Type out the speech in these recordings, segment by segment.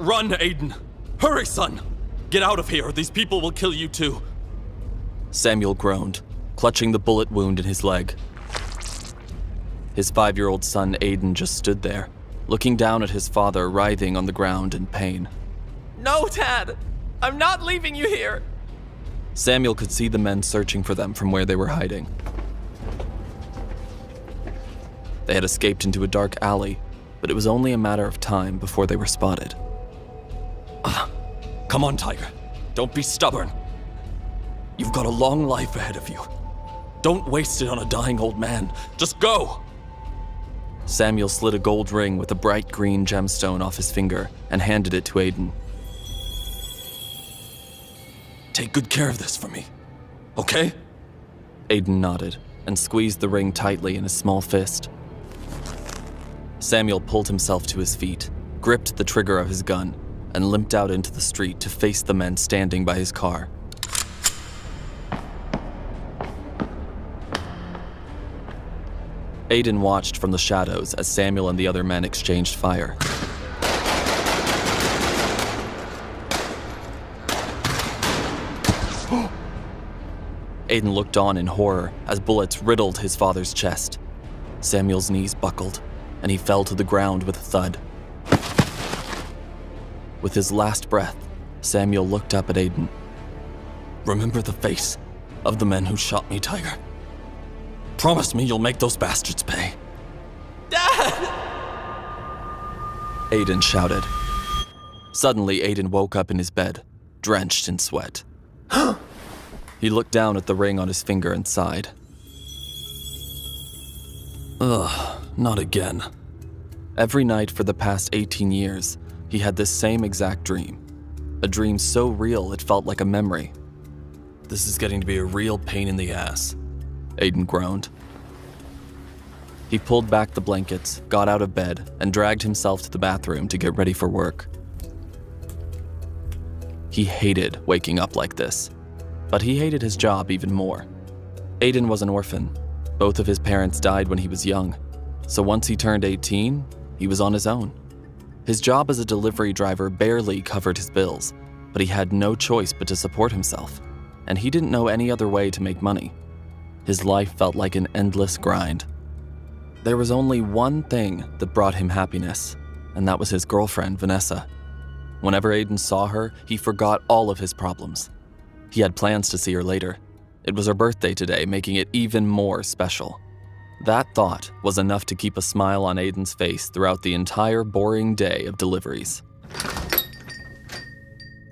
Run, Aiden! Hurry, son! Get out of here, or these people will kill you too. Samuel groaned, clutching the bullet wound in his leg. His 5-year-old son, Aiden, just stood there, looking down at his father writhing on the ground in pain. No, Dad! I'm not leaving you here! Samuel could see the men searching for them from where they were hiding. They had escaped into a dark alley, but it was only a matter of time before they were spotted. Come on, Tiger. Don't be stubborn. You've got a long life ahead of you. Don't waste it on a dying old man. Just go! Samuel slid a gold ring with a bright green gemstone off his finger and handed it to Aiden. Take good care of this for me, okay? Aiden nodded and squeezed the ring tightly in his small fist. Samuel pulled himself to his feet, gripped the trigger of his gun, and limped out into the street to face the men standing by his car. Aiden watched from the shadows as Samuel and the other men exchanged fire. Aiden looked on in horror as bullets riddled his father's chest. Samuel's knees buckled, and he fell to the ground with a thud. With his last breath, Samuel looked up at Aiden. Remember the face of the men who shot me, Tiger. Promise me you'll make those bastards pay. Dad! Aiden shouted. Suddenly, Aiden woke up in his bed, drenched in sweat. He looked down at the ring on his finger and sighed. Ugh, not again. Every night for the past 18 years, he had this same exact dream. A dream so real it felt like a memory. This is getting to be a real pain in the ass, Aiden groaned. He pulled back the blankets, got out of bed, and dragged himself to the bathroom to get ready for work. He hated waking up like this, but he hated his job even more. Aiden was an orphan. Both of his parents died when he was young, so once he turned 18, he was on his own. His job as a delivery driver barely covered his bills, but he had no choice but to support himself, and he didn't know any other way to make money. His life felt like an endless grind. There was only one thing that brought him happiness, and that was his girlfriend, Vanessa. Whenever Aiden saw her, he forgot all of his problems. He had plans to see her later. It was her birthday today, making it even more special. That thought was enough to keep a smile on Aiden's face throughout the entire boring day of deliveries.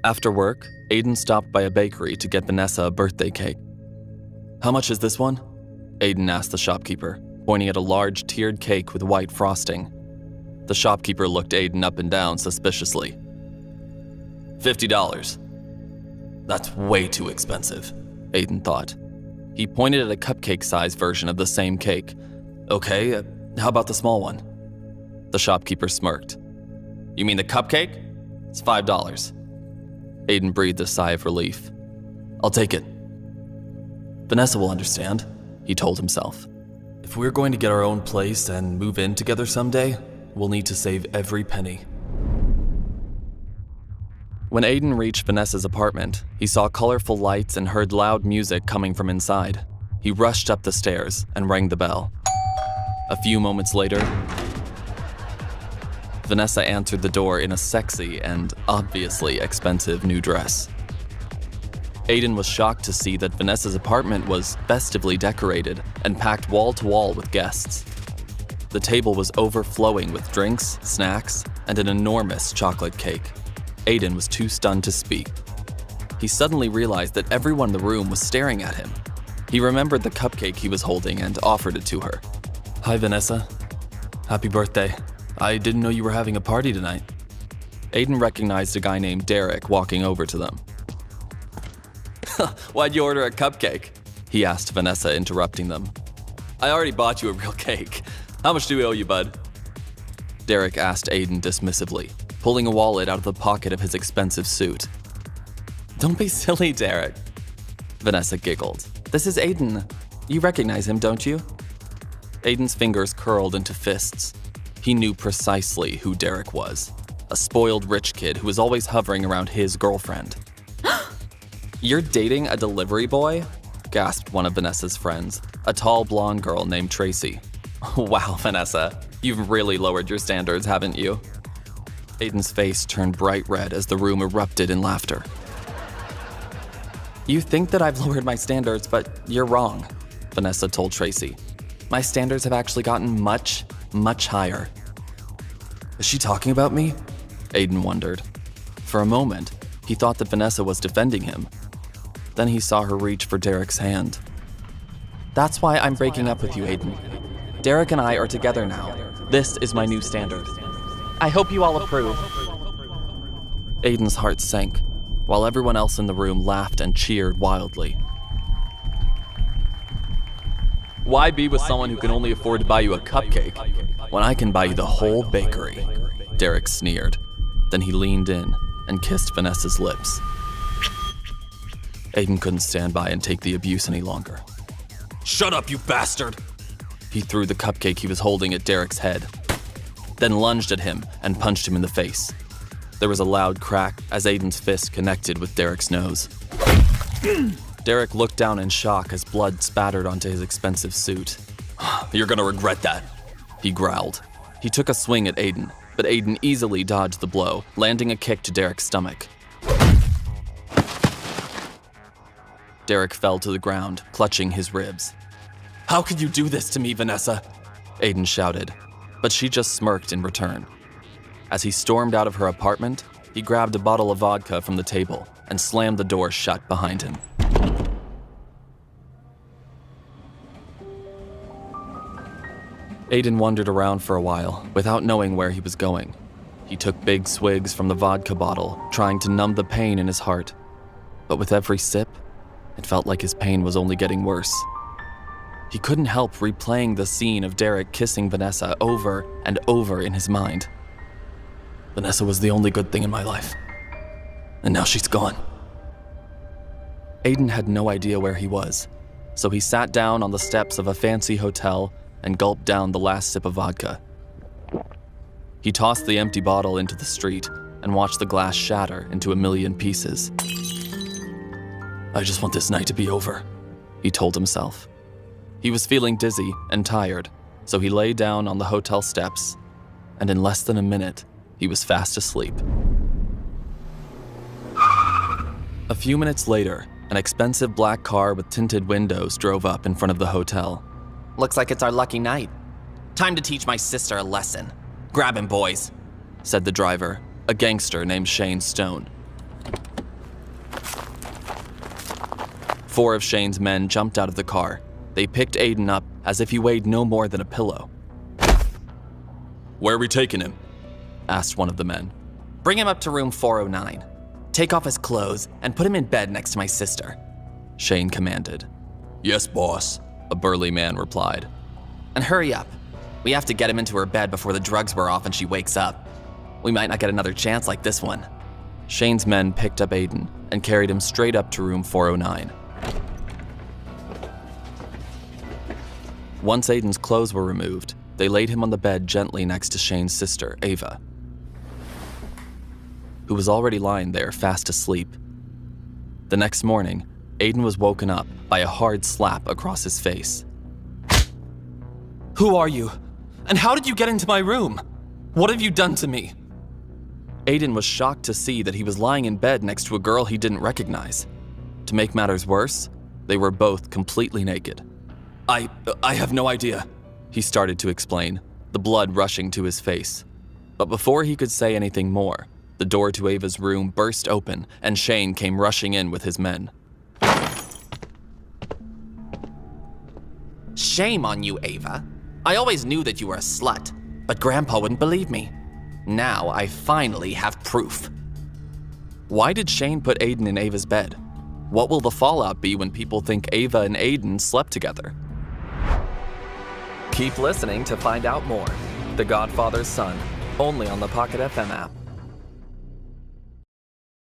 After work, Aiden stopped by a bakery to get Vanessa a birthday cake. How much is this one? Aiden asked the shopkeeper, pointing at a large tiered cake with white frosting. The shopkeeper looked Aiden up and down suspiciously. $50. That's way too expensive, Aiden thought. He pointed at a cupcake-sized version of the same cake. Okay, how about the small one? The shopkeeper smirked. You mean the cupcake? It's $5. Aiden breathed a sigh of relief. I'll take it. Vanessa will understand, he told himself. If we're going to get our own place and move in together someday, we'll need to save every penny. When Aiden reached Vanessa's apartment, he saw colorful lights and heard loud music coming from inside. He rushed up the stairs and rang the bell. A few moments later, Vanessa answered the door in a sexy and obviously expensive new dress. Aiden was shocked to see that Vanessa's apartment was festively decorated and packed wall to wall with guests. The table was overflowing with drinks, snacks, and an enormous chocolate cake. Aiden was too stunned to speak. He suddenly realized that everyone in the room was staring at him. He remembered the cupcake he was holding and offered it to her. Hi, Vanessa. Happy birthday. I didn't know you were having a party tonight. Aiden recognized a guy named Derek walking over to them. Why'd you order a cupcake? He asked Vanessa, interrupting them. I already bought you a real cake. How much do we owe you, bud? Derek asked Aiden dismissively, pulling a wallet out of the pocket of his expensive suit. Don't be silly, Derek. Vanessa giggled. This is Aiden. You recognize him, don't you? Aiden's fingers curled into fists. He knew precisely who Derek was. a spoiled rich kid who was always hovering around his girlfriend. "You're dating a delivery boy?" gasped one of Vanessa's friends, a tall blonde girl named Tracy. "Wow, Vanessa, you've really lowered your standards, haven't you?" Aiden's face turned bright red as the room erupted in laughter. "You think that I've lowered my standards, but you're wrong," Vanessa told Tracy. "My standards have actually gotten much, much higher." "Is she talking about me?" Aiden wondered. For a moment, he thought that Vanessa was defending him. Then he saw her reach for Derek's hand. "That's why I'm breaking up with you, Aiden. Derek and I are together now. This is my new standard. I hope you all approve." Aiden's heart sank, while everyone else in the room laughed and cheered wildly. "Why be with someone who can only afford to buy you a cupcake when I can buy you the whole bakery?" Derek sneered. Then he leaned in and kissed Vanessa's lips. Aiden couldn't stand by and take the abuse any longer. "Shut up, you bastard!" He threw the cupcake he was holding at Derek's head, then lunged at him and punched him in the face. There was a loud crack as Aiden's fist connected with Derek's nose. Derek looked down in shock as blood spattered onto his expensive suit. "You're gonna regret that," he growled. He took a swing at Aiden, but Aiden easily dodged the blow, landing a kick to Derek's stomach. Derek fell to the ground, clutching his ribs. "How could you do this to me, Vanessa?" Aiden shouted, but she just smirked in return. As he stormed out of her apartment, he grabbed a bottle of vodka from the table and slammed the door shut behind him. Aiden wandered around for a while without knowing where he was going. He took big swigs from the vodka bottle, trying to numb the pain in his heart. But with every sip, it felt like his pain was only getting worse. He couldn't help replaying the scene of Derek kissing Vanessa over and over in his mind. Vanessa was the only good thing in my life, and now she's gone. Aiden had no idea where he was, so he sat down on the steps of a fancy hotel and gulped down the last sip of vodka. He tossed the empty bottle into the street and watched the glass shatter into a million pieces. "I just want this night to be over," he told himself. He was feeling dizzy and tired, so he lay down on the hotel steps, and in less than a minute, he was fast asleep. A few minutes later, an expensive black car with tinted windows drove up in front of the hotel. Looks like it's our lucky night. Time to teach my sister a lesson. Grab him, boys," said the driver, a gangster named Shane Stone. 4 of Shane's men jumped out of the car. They picked Aiden up as if he weighed no more than a pillow. "Where are we taking him?" asked one of the men. "Bring him up to room 409. Take off his clothes and put him in bed next to my sister," Shane commanded. "Yes, boss," a burly man replied. "And hurry up. We have to get him into her bed before the drugs wear off and she wakes up. We might not get another chance like this one." Shane's men picked up Aiden and carried him straight up to room 409. Once Aiden's clothes were removed, they laid him on the bed gently next to Shane's sister, Ava, who was already lying there fast asleep. The next morning, Aiden was woken up by a hard slap across his face. "Who are you? And how did you get into my room? What have you done to me?" Aiden was shocked to see that he was lying in bed next to a girl he didn't recognize. To make matters worse, they were both completely naked. I have no idea," he started to explain, the blood rushing to his face. But before he could say anything more, the door to Ava's room burst open and Shane came rushing in with his men. "Shame on you, Ava. I always knew that you were a slut, but Grandpa wouldn't believe me. Now I finally have proof." Why did Shane put Aiden in Ava's bed? What will the fallout be when people think Ava and Aiden slept together? Keep listening to find out more. The Godfather's Son, only on the Pocket FM app.